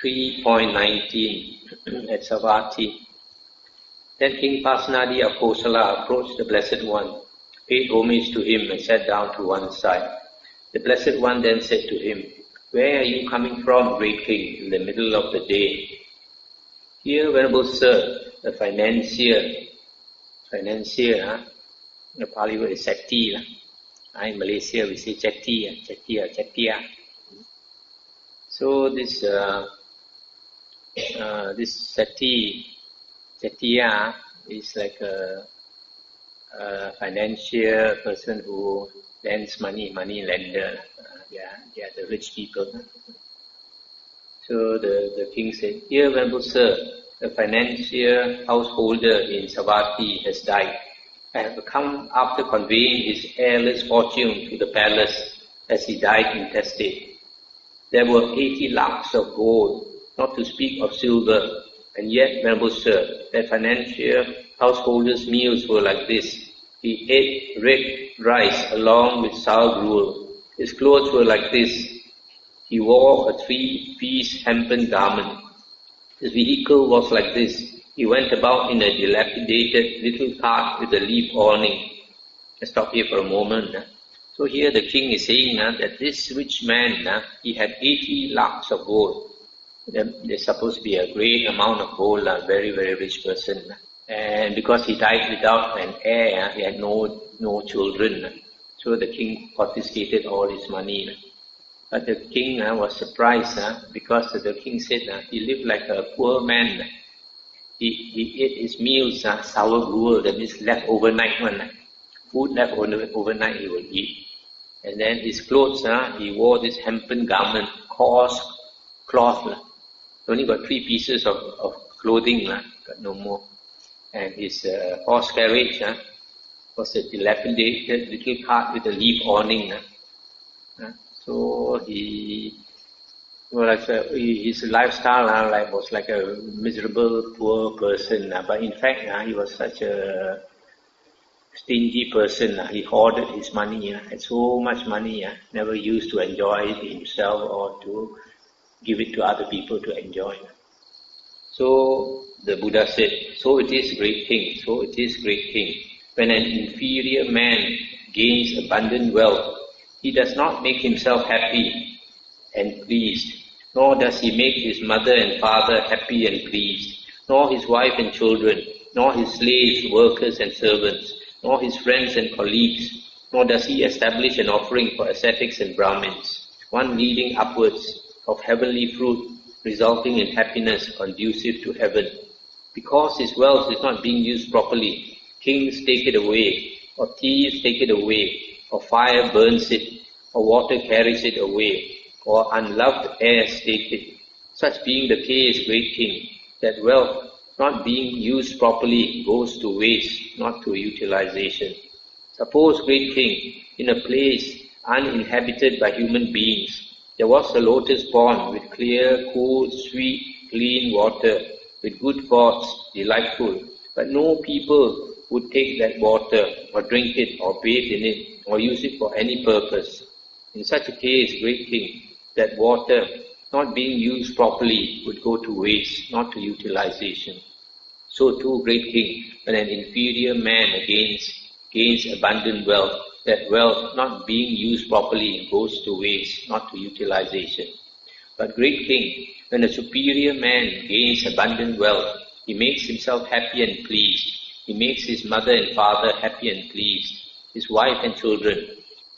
3.19 at Savatthi. Then King Pasenadi of Kosala approached the Blessed One, paid homage to him and sat down to one side. The Blessed One then said to him, "Where are you coming from, great king, in the middle of the day?" Here, Venerable Sir, the financier, the Pali word is Setti. In Malaysia we say Chettia. So this Chettia is like a financial person who lends money lender. They are the rich people. So the king said, "Here, Venerable Sir, the financier householder in Savatthi has died. I have come after conveying his heirless fortune to the palace as he died intestate. There were 80 lakhs of gold, not to speak of silver, and yet, Venerable Sir, that financier householder's meals were like this. He ate red rice along with sour gruel. His clothes were like this. He wore a 3-piece hempen garment. His vehicle was like this. He went about in a dilapidated little cart with a leaf awning." Let's stop here for a moment. So here the king is saying that this rich man, he had 80 lakhs of gold. There's supposed to be a great amount of gold, very, very rich person. And because he died without an heir, he had no children. So the king confiscated all his money. But the king was surprised because the king said he lived like a poor man. He ate his meals, sour gruel, that means left overnight one. Food left overnight he will eat. And then his clothes, he wore this hempen garment, coarse cloth. He only got 3 pieces of clothing, got no more. And his horse carriage was a dilapidated little cart with a leaf awning. So his lifestyle was like a miserable, poor person. But in fact, he was such a stingy person. He hoarded his money, had so much money, never used to enjoy it himself or to give it to other people to enjoy. So the Buddha said, "So it is, great king, so it is, great king. When an inferior man gains abundant wealth, he does not make himself happy and pleased, nor does he make his mother and father happy and pleased, nor his wife and children, nor his slaves, workers and servants, nor his friends and colleagues, nor does he establish an offering for ascetics and Brahmins, one leading upwards of heavenly fruit, resulting in happiness conducive to heaven. Because his wealth is not being used properly, kings take it away, or thieves take it away, or fire burns it, or water carries it away, or unloved heirs take it. Such being the case, great king, that wealth not being used properly goes to waste, not to utilization. Suppose, great king, in a place uninhabited by human beings, there was a lotus pond with clear, cool, sweet, clean water, with good thoughts, delightful, but no people would take that water, or drink it, or bathe in it, or use it for any purpose. In such a case, great king, that water, not being used properly, would go to waste, not to utilization. So too, great king, when an inferior man gains abundant wealth, that wealth, not being used properly, goes to waste, not to utilization. But great king, when a superior man gains abundant wealth, he makes himself happy and pleased. He makes his mother and father happy and pleased, his wife and children,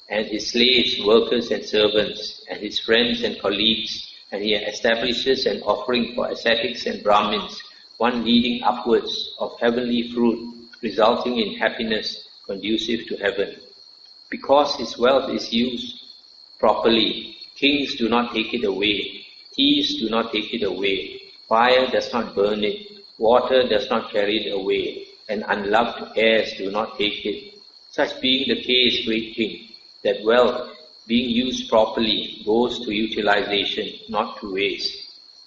and his slaves, workers and servants, and his friends and colleagues, and he establishes an offering for ascetics and Brahmins, one leading upwards of heavenly fruit, resulting in happiness conducive to heaven. Because his wealth is used properly, kings do not take it away, thieves do not take it away, fire does not burn it, water does not carry it away, and unloved heirs do not take it. Such being the case, great king, that wealth, being used properly, goes to utilization, not to waste.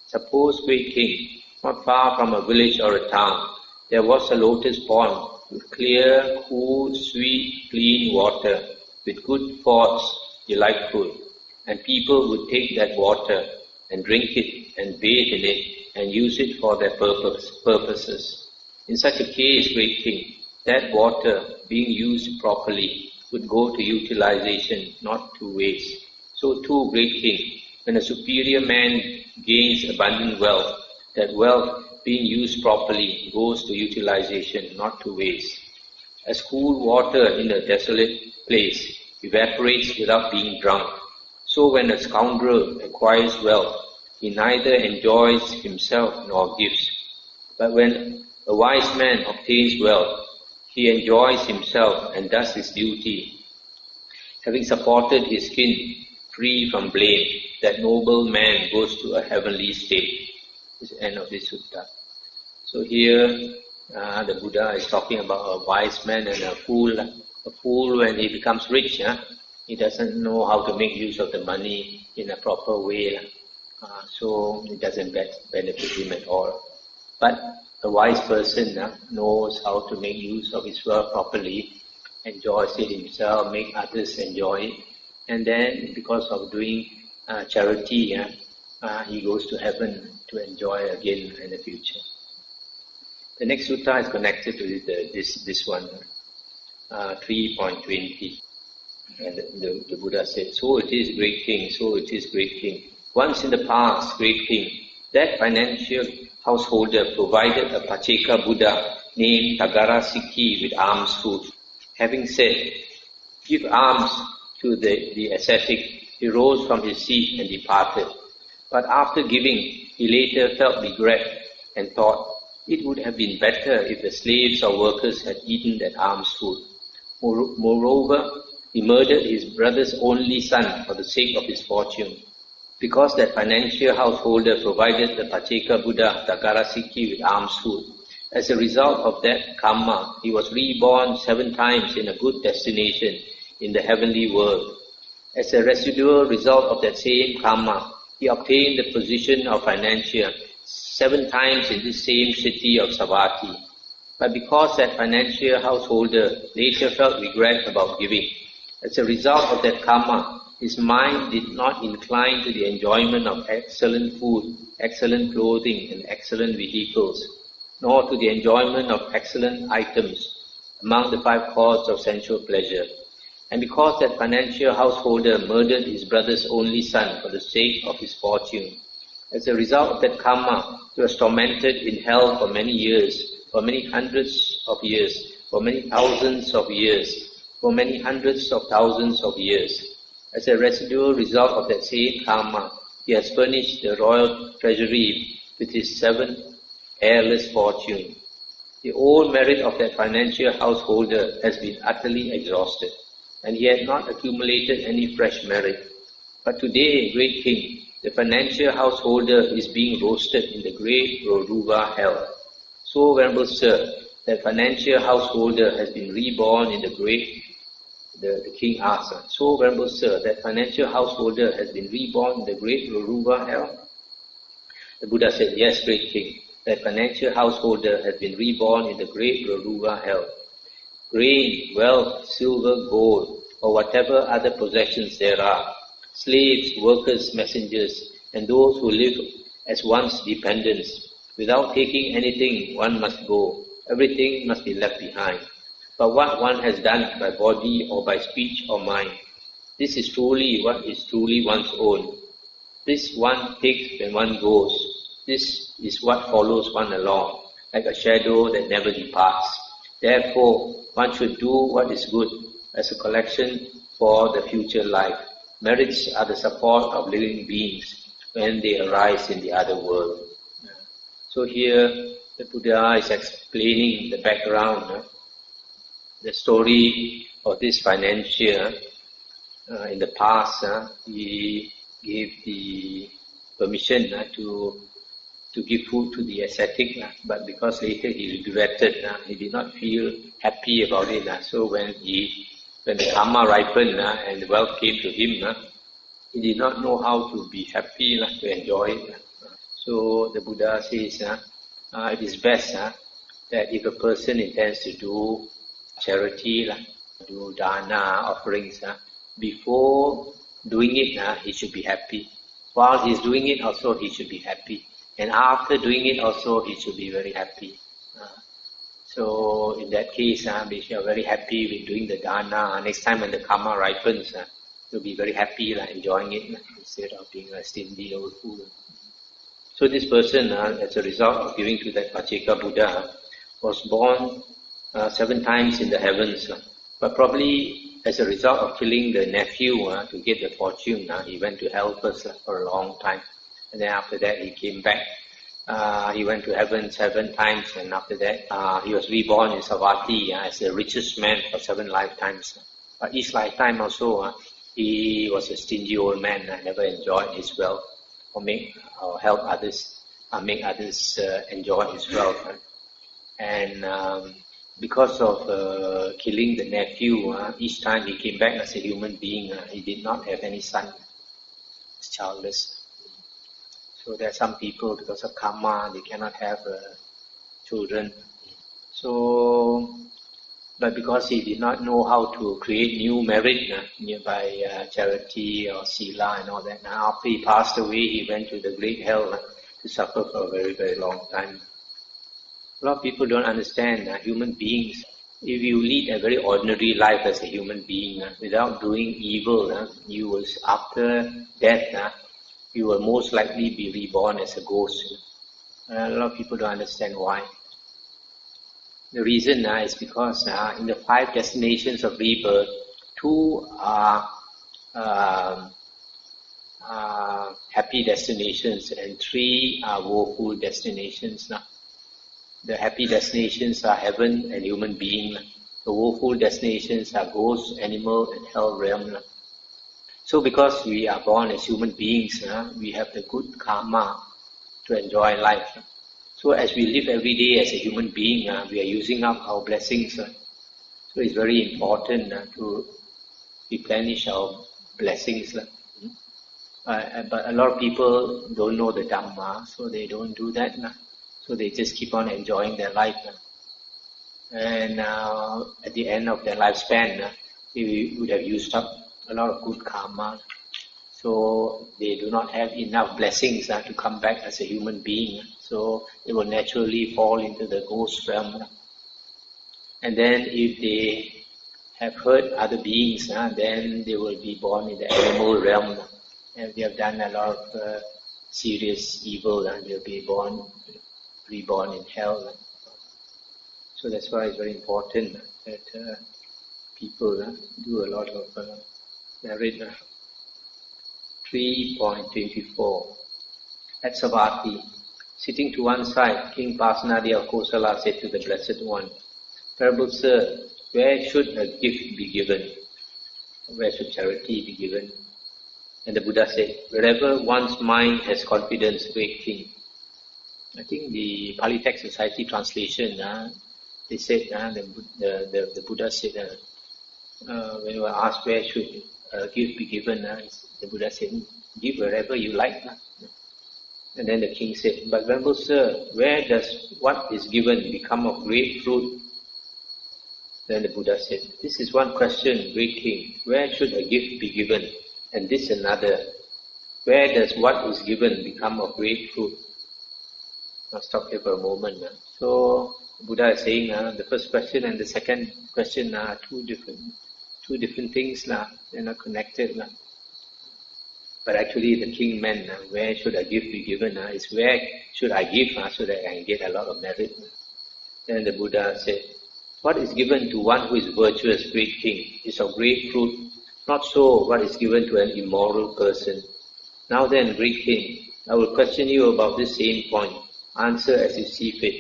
Suppose, great king, not far from a village or a town, there was a lotus pond with clear, cool, sweet, clean water, with good thoughts, delightful, and people would take that water, and drink it and bathe in it and use it for their purposes. In such a case, great king, that water being used properly would go to utilization, not to waste. So too, great king, when a superior man gains abundant wealth, that wealth being used properly goes to utilization, not to waste. As cool water in a desolate place evaporates without being drunk, so when a scoundrel acquires wealth, he neither enjoys himself nor gives. But when a wise man obtains wealth, he enjoys himself and does his duty. Having supported his kin free from blame, that noble man goes to a heavenly state. This is the end of this sutta. So here the Buddha is talking about a wise man and a fool. A fool, when he becomes rich, he doesn't know how to make use of the money in a proper way. So it doesn't benefit him at all. But a wise person knows how to make use of his wealth properly, enjoys it himself, make others enjoy it. And then because of doing charity, he goes to heaven to enjoy again in the future. The next sutta is connected to this one, 3.20. And the Buddha said, so it is, great king, so it is, great king. Once in the past, great king, that financial householder provided a Pacheka Buddha named Tagarasiki with alms food. Having said, give alms to the ascetic, he rose from his seat and departed. But after giving, he later felt regret and thought, it would have been better if the slaves or workers had eaten that alms food. Moreover, he murdered his brother's only son for the sake of his fortune. Because that financial householder provided the Pacheka Buddha Tagarasiki with alms food, as a result of that karma, he was reborn 7 times in a good destination in the heavenly world. As a residual result of that same karma, he obtained the position of financier 7 times in this same city of Savatthi. But because that financial householder later felt regret about giving, as a result of that karma, his mind did not incline to the enjoyment of excellent food, excellent clothing, and excellent vehicles, nor to the enjoyment of excellent items among the 5 causes of sensual pleasure. And because that financial householder murdered his brother's only son for the sake of his fortune, as a result of that karma, he was tormented in hell for many years, for many hundreds of years, for many thousands of years, for many hundreds of thousands of years. As a residual result of that same karma, he has furnished the royal treasury with his 7 heirless fortune. The old merit of that financial householder has been utterly exhausted, and he had not accumulated any fresh merit. But today, great king, the financial householder is being roasted in the great Roruva hell. So, venerable sir, that financial householder has been reborn in the great, the king asked, so, venerable sir, that financial householder has been reborn in the great Roruva hell? The Buddha said, yes, great king, that financial householder has been reborn in the great Roruva hell. Grain, wealth, silver, gold, or whatever other possessions there are, slaves, workers, messengers, and those who live as one's dependents. Without taking anything, one must go. Everything must be left behind. But what one has done by body or by speech or mind, this is truly what is truly one's own. This one takes when one goes. This is what follows one along, like a shadow that never departs. Therefore, one should do what is good as a collection for the future life. Merits are the support of living beings when they arise in the other world. So here, the Buddha is explaining the background, the story of this financier. In the past, he gave the permission to give food to the ascetic, but because later he regretted, he did not feel happy about it. So when the karma ripened and the wealth came to him, he did not know how to be happy, to enjoy it. So the Buddha says, it is best that if a person intends to do charity, do dana, offerings, before doing it, he should be happy. While he's doing it also, he should be happy. And after doing it also, he should be very happy. So in that case, if you are very happy with doing the dana, next time when the karma ripens, you'll be very happy, enjoying it, instead of being a stingy old fool. So this person, as a result of giving to that Pacheka Buddha, was born 7 times in the heavens. But probably as a result of killing the nephew to get the fortune, he went to hell first for a long time. And then after that he came back. He went to heaven 7 times, and after that he was reborn in Savatthi as the richest man for 7 lifetimes. But each lifetime also, he was a stingy old man, never enjoyed his wealth or help others, make others enjoy his wealth. And because of killing the nephew, each time he came back as a human being, he did not have any son. He was childless. So there are some people, because of karma, they cannot have children. So, but because he did not know how to create new merit by charity or sila and all that, now after he passed away, he went to the great hell to suffer for a very, very long time. A lot of people don't understand human beings. If you lead a very ordinary life as a human being without doing evil, you will, after death, you will most likely be reborn as a ghost. A lot of people don't understand why. The reason is because in the 5 destinations of rebirth, 2 are happy destinations and 3 are woeful destinations. The happy destinations are heaven and human being. The woeful destinations are ghost, animal and hell realm. So because we are born as human beings, we have the good karma to enjoy life. So as we live every day as a human being, we are using up our blessings. So it's very important to replenish our blessings. But a lot of people don't know the Dhamma, so they don't do that. So they just keep on enjoying their life. And at the end of their lifespan, they would have used up a lot of good karma. So they do not have enough blessings to come back as a human being. So they will naturally fall into the ghost realm. And then if they have hurt other beings, then they will be born in the animal realm. And if they have done a lot of serious evil, they will be reborn in hell. So that's why it's very important that people do a lot of merit. 3.24. At Savatthi, sitting to one side, King Pasenadi of Kosala said to the Blessed One, "Venerable Sir, where should a gift be given? Where should charity be given?" And the Buddha said, "Wherever one's mind has confidence, great King." I think the Pali Text Society translation, they said, the Buddha said, when you were asked where should a gift be given, the Buddha said, "Give wherever you like." And then the king said, "But Venerable Sir, where does what is given become of great fruit?" Then the Buddha said, "This is one question, great king. Where should a gift be given? And this another. Where does what is given become of great fruit?" I'll stop here for a moment. So the Buddha is saying the first question and the second question are two different things. They're not connected. But actually the king meant, where should a gift be given? Is where should I give so that I can get a lot of merit? Then the Buddha said, "What is given to one who is virtuous, great king, is of great fruit. Not so what is given to an immoral person. Now then, great king, I will question you about this same point. Answer as you see fit.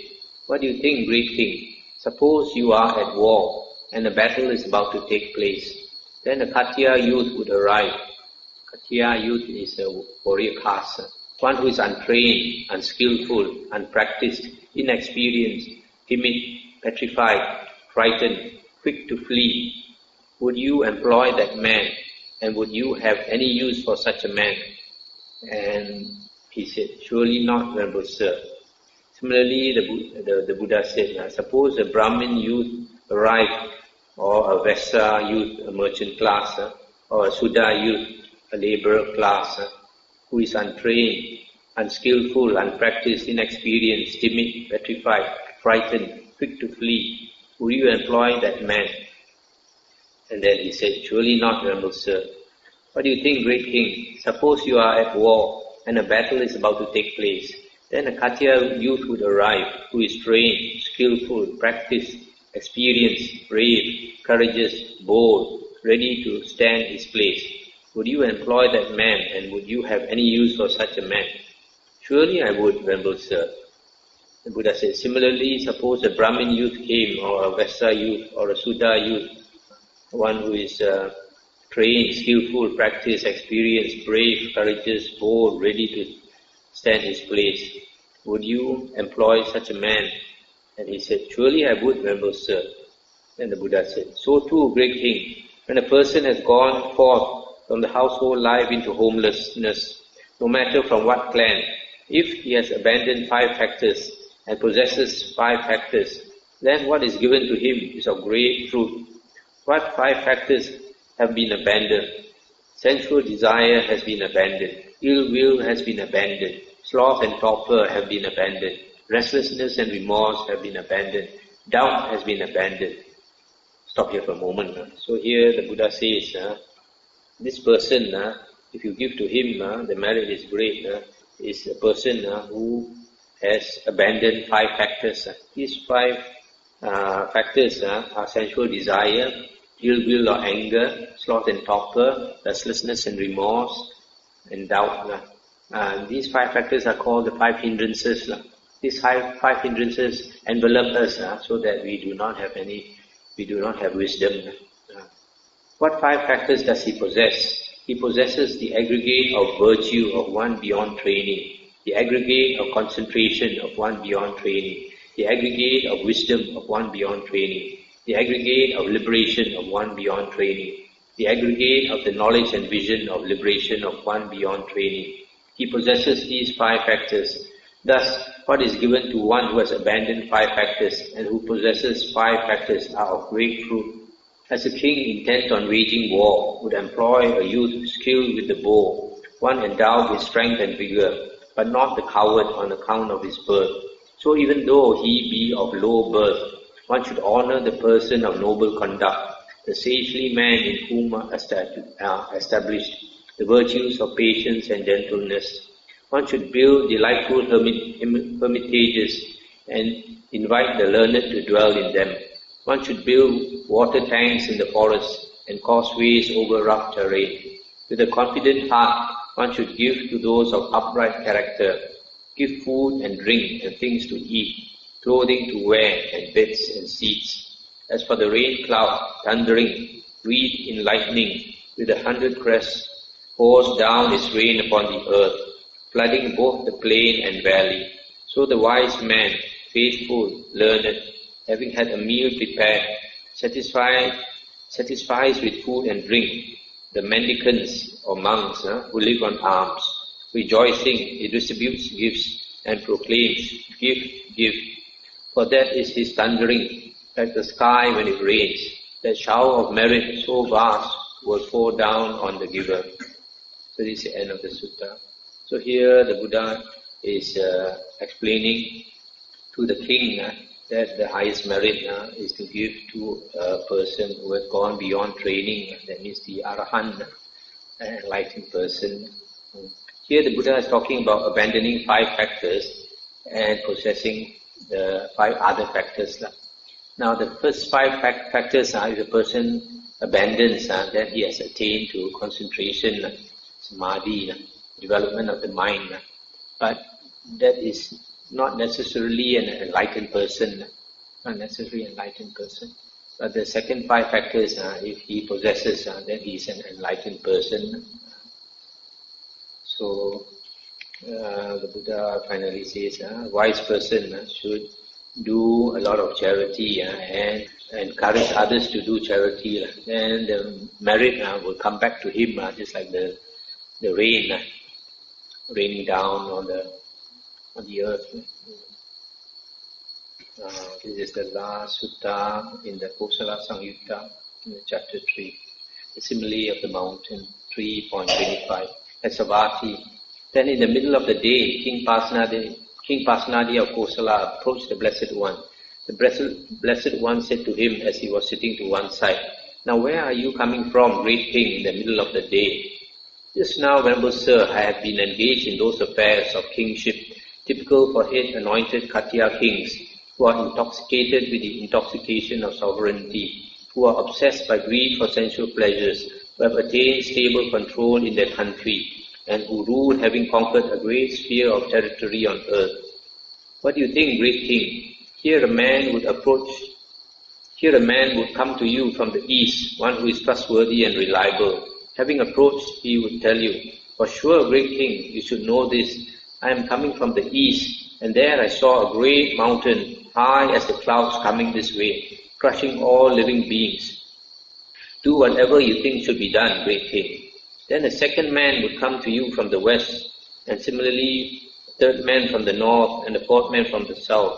What do you think, great king? Suppose you are at war and a battle is about to take place. Then a Khattiya youth would arrive. Khattiya youth is a warrior caste. One who is untrained, unskillful, unpracticed, inexperienced, timid, petrified, frightened, quick to flee. Would you employ that man? And would you have any use for such a man?" And he said, "Surely not, Venerable Sir." Similarly, the Buddha said, suppose a Brahmin youth arrived, or a Vesa youth, a merchant class, or a Sudha youth, a laborer class. who is untrained, unskillful, unpracticed, inexperienced, timid, petrified, frightened, quick to flee, would you employ that man? And then he said, surely not, Venerable Sir. What do you think, great king? Suppose you are at war and a battle is about to take place. Then a Khattiya youth would arrive who is trained, skillful, practiced, experienced, brave, courageous, bold, ready to stand his place. Would you employ that man, and would you have any use for such a man? Surely I would, Venerable Sir. The Buddha said, similarly, suppose a Brahmin youth came, or a Vesa youth, or a Sudha youth, one who is trained, skillful, practiced, experienced, brave, courageous, bold, ready to stand his place. Would you employ such a man? And he said, surely I would, Venerable Sir. And the Buddha said, so too, great king, when a person has gone forth from the household life into homelessness, no matter from what clan, if he has abandoned 5 factors and possesses 5 factors, then what is given to him is of great truth. What 5 factors have been abandoned? Sensual desire has been abandoned. Ill will has been abandoned. Sloth and torpor have been abandoned. Restlessness and remorse have been abandoned. Doubt has been abandoned. Stop here for a moment. So here the Buddha says, this person, if you give to him, the merit is great, is a person who has abandoned 5 factors. These 5 factors are sensual desire, ill will or anger, sloth and torpor, restlessness and remorse, and doubt. These 5 factors are called the 5 hindrances. These 5 hindrances envelop us so that we do not have wisdom. What 5 factors does he possess? He possesses the aggregate of virtue of one beyond training, the aggregate of concentration of one beyond training, the aggregate of wisdom of one beyond training, the aggregate of liberation of one beyond training, the aggregate of the knowledge and vision of liberation of one beyond training. He possesses these 5 factors. Thus, what is given to one who has abandoned 5 factors and who possesses 5 factors are of great fruit. As a king intent on waging war would employ a youth skilled with the bow, one endowed with strength and vigor, but not the coward on account of his birth. So even though he be of low birth, one should honor the person of noble conduct, the sagely man in whom are established the virtues of patience and gentleness. One should build delightful hermitages and invite the learned to dwell in them. One should build water tanks in the forest and causeways over rough terrain. With a confident heart, one should give to those of upright character, give food and drink and things to eat, clothing to wear and beds and seats. As for the rain cloud, thundering, wreathed in lightning, with 100 crests, pours down its rain upon the earth, flooding both the plain and valley. So the wise man, faithful, learned, having had a meal prepared, satisfies with food and drink, the mendicants or monks who live on alms. Rejoicing, he distributes gifts and proclaims, give, give. For that is his thundering, like the sky when it rains. That shower of merit so vast will pour down on the giver. So this is the end of the sutta. So here the Buddha is explaining to the king that the highest merit is to give to a person who has gone beyond training, that means the Arahant, an enlightened person. Here the Buddha is talking about abandoning 5 factors and possessing the 5 other factors. Now the first 5 factors are if a person abandons, then he has attained to concentration, samadhi, development of the mind. But that is not necessarily an enlightened person, not necessarily an enlightened person. But the second 5 factors, if he possesses, then he is an enlightened person. So the Buddha finally says, a wise person should do a lot of charity and encourage others to do charity. Then the merit will come back to him, just like the rain raining down on the earth. This is the last sutta in the Kosala Samyutta, in chapter 3. The simile of the mountain, 3.25. At Savatthi, Then in the middle of the day, King Pasenadi of Kosala approached the Blessed One. The Blessed One said to him as he was sitting to one side, "Now where are you coming from, great king, in the middle of the day?" "Just now, Venerable Sir, I have been engaged in those affairs of kingship typical for head-anointed Khattiya kings, who are intoxicated with the intoxication of sovereignty, who are obsessed by greed for sensual pleasures, who have attained stable control in their country, and who rule having conquered a great sphere of territory on earth. What do you think, great king? Here a man would come to you from the east, one who is trustworthy and reliable. Having approached, he would tell you, 'For sure, great king, you should know this. I am coming from the east, and there I saw a great mountain, high as the clouds, coming this way, crushing all living beings. Do whatever you think should be done, great king.' Then a second man would come to you from the west, and similarly a third man from the north, and a fourth man from the south,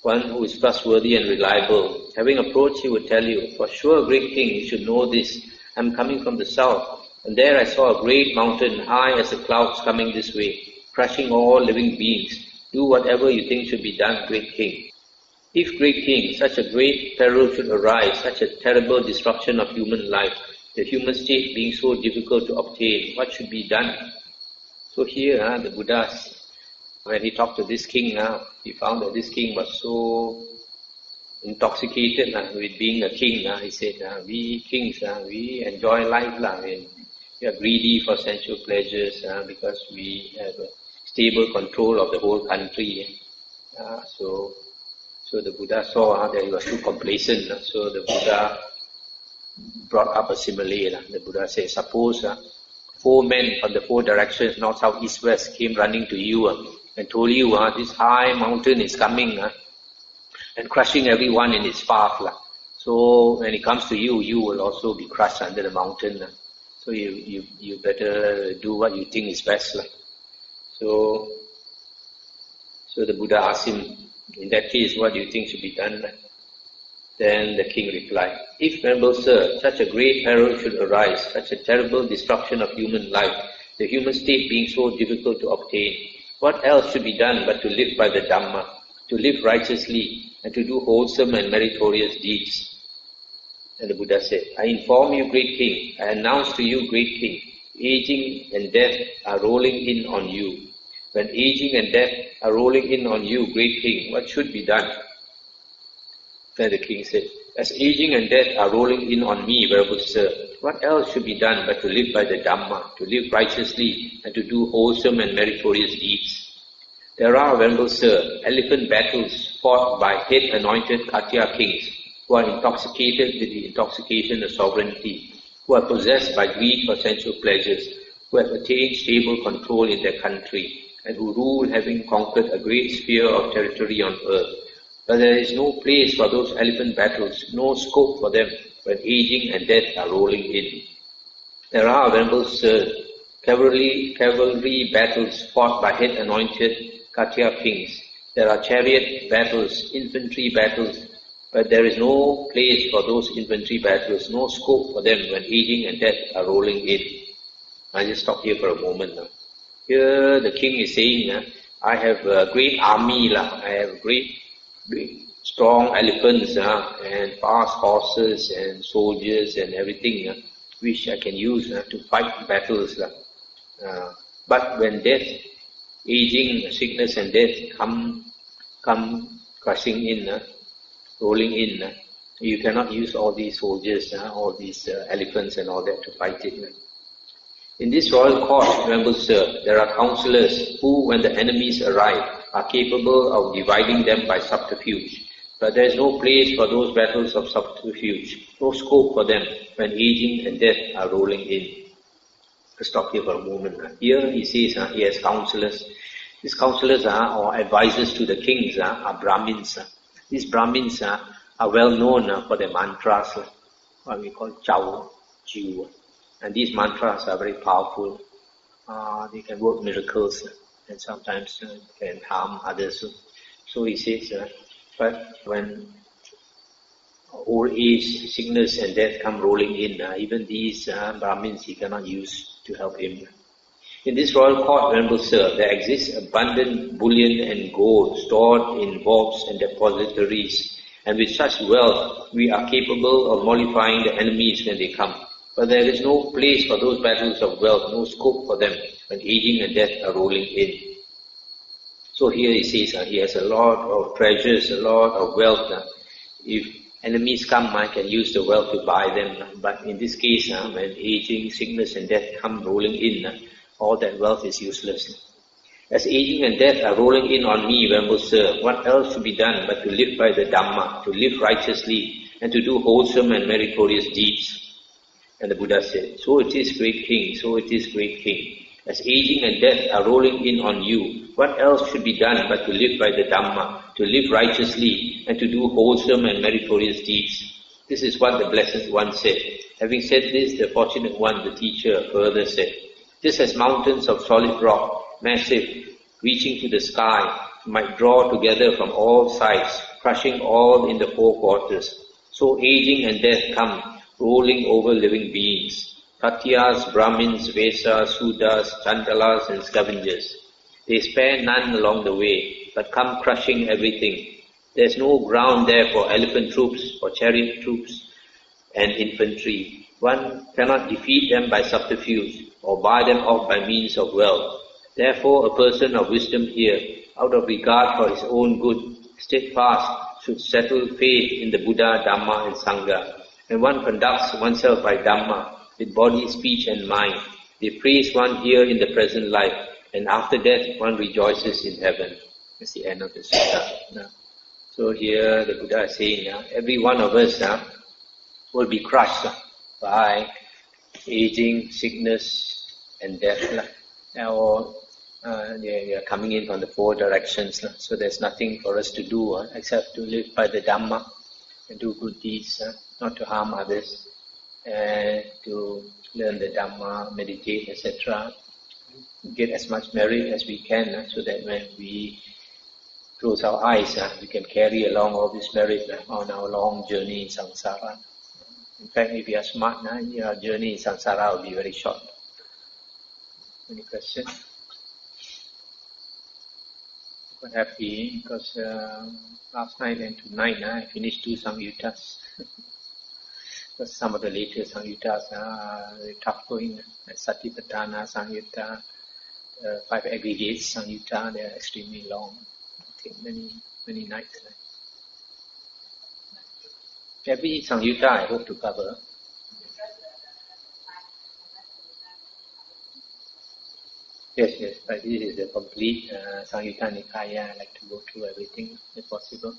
one who is trustworthy and reliable. Having approached, he would tell you, 'For sure, great king, you should know this. I am coming from the south, and there I saw a great mountain, high as the clouds, coming this way, crushing all living beings. Do whatever you think should be done, great king.' If, great king, such a great peril should arise, such a terrible disruption of human life, the human state being so difficult to obtain, what should be done?" So here the Buddha, when he talked to this king, he found that this king was so intoxicated with being a king. He said, "We kings, we enjoy life. We are greedy for sensual pleasures because we have a stable control of the whole country." So the Buddha saw that he was too complacent. So the Buddha brought up a simile. The Buddha said, "Suppose 4 men from the 4 directions, north, south, east, west, came running to you and told you this high mountain is coming and crushing everyone in its path. So when it comes to you, you will also be crushed under the mountain. So you better do what you think is best." So the Buddha asked him, "In that case, what do you think should be done?" Then the king replied, "If, Venerable Sir, such a great peril should arise, such a terrible destruction of human life, the human state being so difficult to obtain, what else should be done but to live by the Dhamma, to live righteously, and to do wholesome and meritorious deeds?" And the Buddha said, "I inform you, great king, I announce to you, great king, aging and death are rolling in on you. When aging and death are rolling in on you, great king, what should be done?" Then the king said, "As aging and death are rolling in on me, Venerable Sir, what else should be done but to live by the Dhamma, to live righteously, and to do wholesome and meritorious deeds? There are, Venerable Sir, elephant battles fought by head-anointed Khattiya kings, who are intoxicated with the intoxication of sovereignty, who are possessed by greed for sensual pleasures, who have attained stable control in their country, and who rule having conquered a great sphere of territory on earth. But there is no place for those elephant battles, no scope for them when aging and death are rolling in. There are, Venerable Sir, cavalry battles fought by head-anointed Khattiya kings. There are chariot battles, infantry battles, but there is no place for those infantry battles, no scope for them when aging and death are rolling in." I'll just stop here for a moment now. Here the king is saying, "I have a great army, I have great strong elephants and fast horses and soldiers and everything which I can use to fight battles. But when death, aging, sickness and death come crushing in, rolling in, you cannot use all these soldiers, all these elephants and all that to fight it. In this royal court, Venerable Sir, there are counsellors who, when the enemies arrive, are capable of dividing them by subterfuge. But there is no place for those battles of subterfuge, no scope for them when aging and death are rolling in." Let's stop here for a moment. Here he says he has counsellors. These counsellors or advisors to the kings are Brahmins. These Brahmins are well known for their mantras, what we call Chao, Jiu. And these mantras are very powerful. They can work miracles and sometimes can harm others. So he says, but when old age, sickness and death come rolling in, even these Brahmins he cannot use to help him. In this royal court, Venerable Sir, there exists abundant bullion and gold stored in vaults and depositories, and with such wealth we are capable of mollifying the enemies when they come. But there is no place for those battles of wealth, no scope for them when aging and death are rolling in. So here he says he has a lot of treasures, a lot of wealth. If enemies come, I can use the wealth to buy them. But in this case, when aging, sickness and death come rolling in, all that wealth is useless. As aging and death are rolling in on me, Venerable Sir, what else should be done but to live by the Dhamma, to live righteously, and to do wholesome and meritorious deeds? And the Buddha said, so it is, great king, so it is, great king. As aging and death are rolling in on you, what else should be done but to live by the Dhamma, to live righteously, and to do wholesome and meritorious deeds? This is what the Blessed One said. Having said this, the Fortunate One, the teacher, further said, just as mountains of solid rock, massive, reaching to the sky, might draw together from all sides, crushing all in the four quarters, so aging and death come, rolling over living beings, Katyas, Brahmins, Vesas, Sudras, Chandalas and scavengers. They spare none along the way, but come crushing everything. There is no ground there for elephant troops, or chariot troops and infantry. One cannot defeat them by subterfuge, or buy them off by means of wealth. Therefore a person of wisdom here, out of regard for his own good, steadfast, should settle faith in the Buddha, Dhamma and Sangha. When one conducts oneself by Dhamma, with body, speech and mind, they praise one here in the present life, and after death one rejoices in heaven. That's the end of the sutta. So here the Buddha is saying, every one of us will be crushed by aging, sickness and death. Or they are coming in from the four directions. So there's nothing for us to do except to live by the Dhamma and do good deeds, not to harm others, and to learn the Dhamma, meditate, etc. Get as much merit as we can, so that when we close our eyes, we can carry along all this merit on our long journey in samsara. In fact, if you are smart, your journey in samsara will be very short. Any question? Quite happy because last night and tonight I finished 2 Samyuttas. Because some of the later Samyuttas are very tough going. Like Satipatthana Samyutta, 5 aggregates Samyutta, they are extremely long. I think many nights. Every Samyutta I hope to cover. Yes, but this is the complete Samyutta Nikaya. I like to go through everything if possible.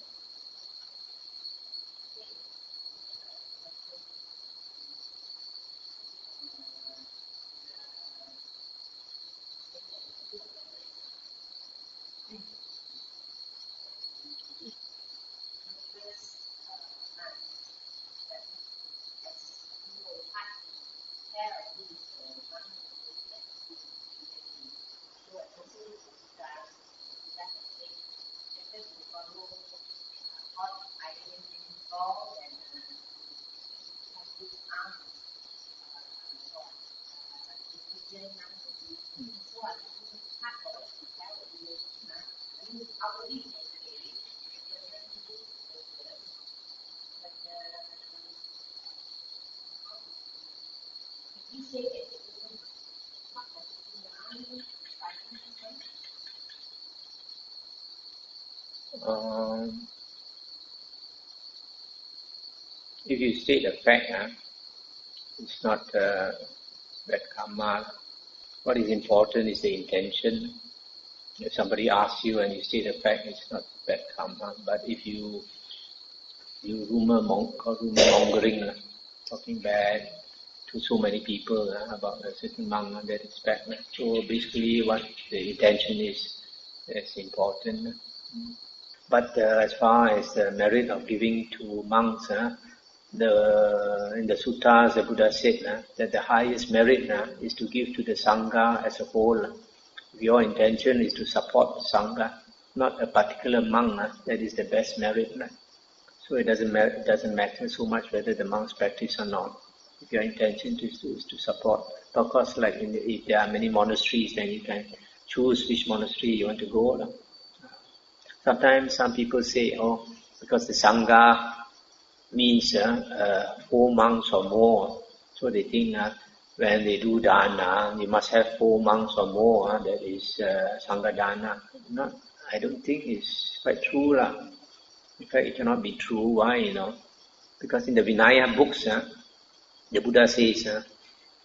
If you state a fact, it's not bad karma. What is important is the intention. If somebody asks you and you state a fact, it's not bad karma. But if you rumor mongering, talking bad to so many people about a certain monk, that is bad. So basically what the intention is important. But as far as the merit of giving to monks, in the suttas the Buddha said that the highest merit is to give to the Sangha as a whole. If your intention is to support the Sangha, not a particular monk, that is the best merit. So it doesn't matter so much whether the monks practice or not. If your intention is to support Of course, like if there are many monasteries, then you can choose which monastery you want to go. Sometimes some people say, oh, because the Sangha means 4 months or more, so they think when they do dana, you must have 4 months or more, that is Sangha dana. No, I don't think it's quite true. In fact, it cannot be true. Why? Because in the Vinaya books, the Buddha says,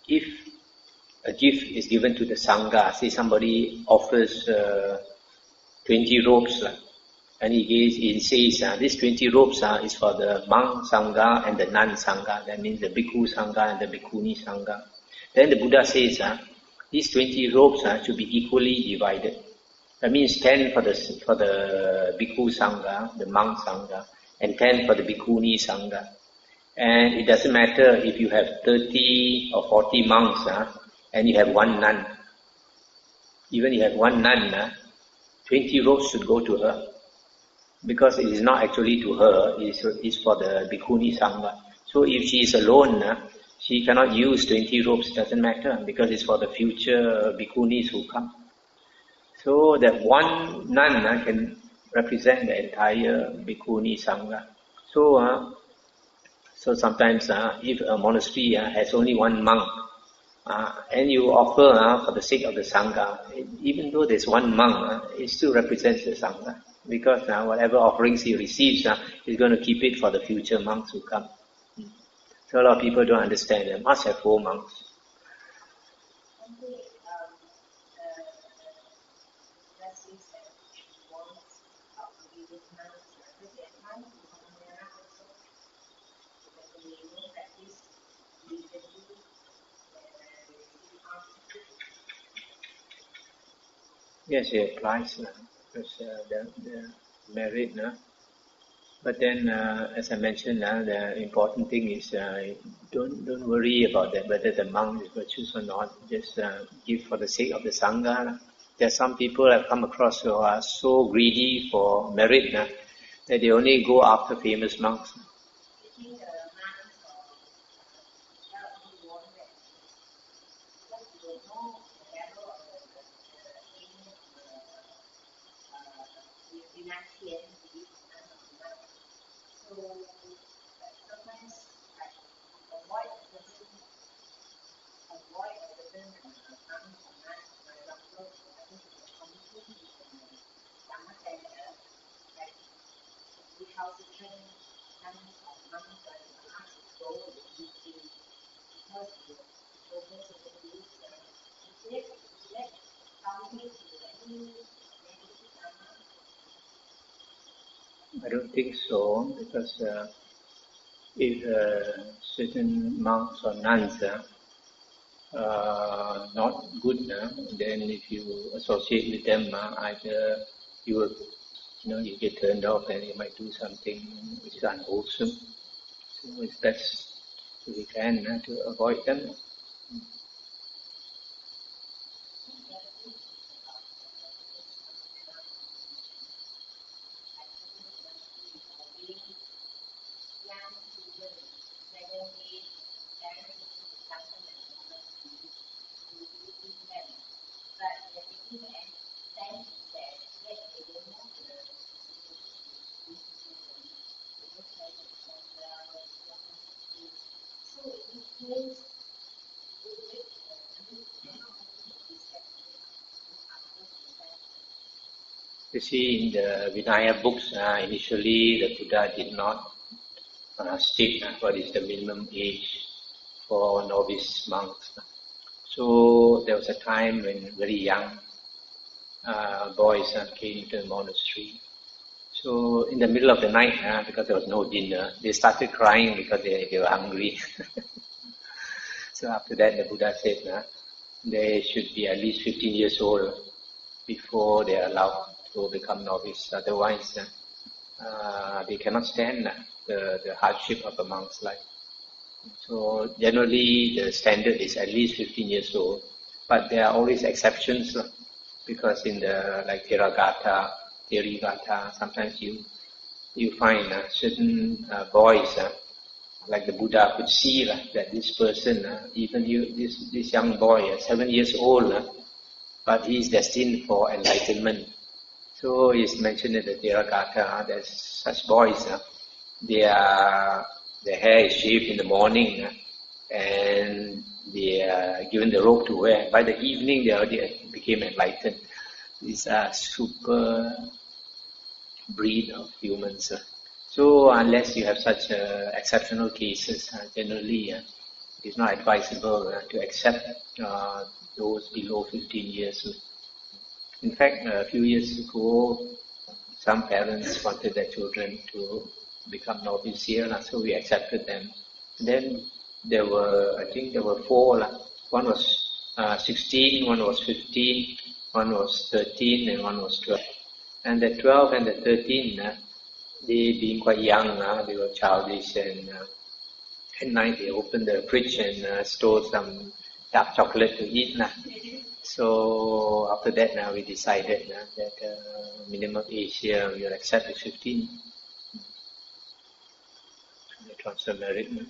if a gift is given to the Sangha, say somebody offers 20 robes, and he says, these 20 robes is for the monk Sangha and the nun Sangha, that means the Bhikkhu Sangha and the Bhikkhuni Sangha. Then the Buddha says, these 20 robes should be equally divided. That means 10 for the Bhikkhu Sangha, the monk Sangha, and 10 for the Bhikkhuni Sangha. And it doesn't matter if you have 30 or 40 monks and you have one nun. Even if you have one nun, 20 robes should go to her. Because it is not actually to her, it is for the Bhikkhuni Sangha. So if she is alone, she cannot use 20 robes, doesn't matter, because it's for the future Bhikkhunis who come. So that one nun can represent the entire Bhikkhuni Sangha. So sometimes if a monastery has only one monk, and you offer for the sake of the Sangha, even though there's one monk, it still represents the Sangha. Because whatever offerings he receives, he's going to keep it for the future monks who come. So a lot of people don't understand. They must have 4 monks. Yes, it applies because they're married. But then, as I mentioned, the important thing is don't worry about that, whether the monk is virtuous or not. Just give for the sake of the Sangha. There are some people I've come across who are so greedy for merit that they only go after famous monks. I don't think so, because if certain monks or nuns are not good, then if you associate with them, either you will, you get turned off, and you might do something which is unwholesome. So it's best if we can to avoid them. You see, in the Vinaya books, initially the Buddha did not state what is the minimum age for novice monks. So there was a time when very young boys came to the monastery. So in the middle of the night, because there was no dinner, they started crying because they were hungry. So after that, the Buddha said they should be at least 15 years old before they are allowed to become novice. Otherwise, they cannot stand the hardship of a monk's life. So generally, the standard is at least 15 years old. But there are always exceptions, because in the Therigatha, sometimes you find certain boys like the Buddha could see that this person, even this young boy, 7 years old, but he is destined for enlightenment. So it's mentioned in the Theravada, there's such boys, their hair is shaved in the morning, and they are given the robe to wear. By the evening, they already became enlightened. These are super breed of humans. So unless you have such exceptional cases, generally it is not advisable to accept those below 15 years. In fact, a few years ago, some parents wanted their children to become novice here, so we accepted them. And then I think there were 4. One was 16, one was 15, one was 13, and one was 12. And the 12 and the 13, they being quite young, they were childish, and at night they opened the fridge and stole some dark chocolate to eat. So after that, we decided that minimum age here we will accept is 15. The transfer married.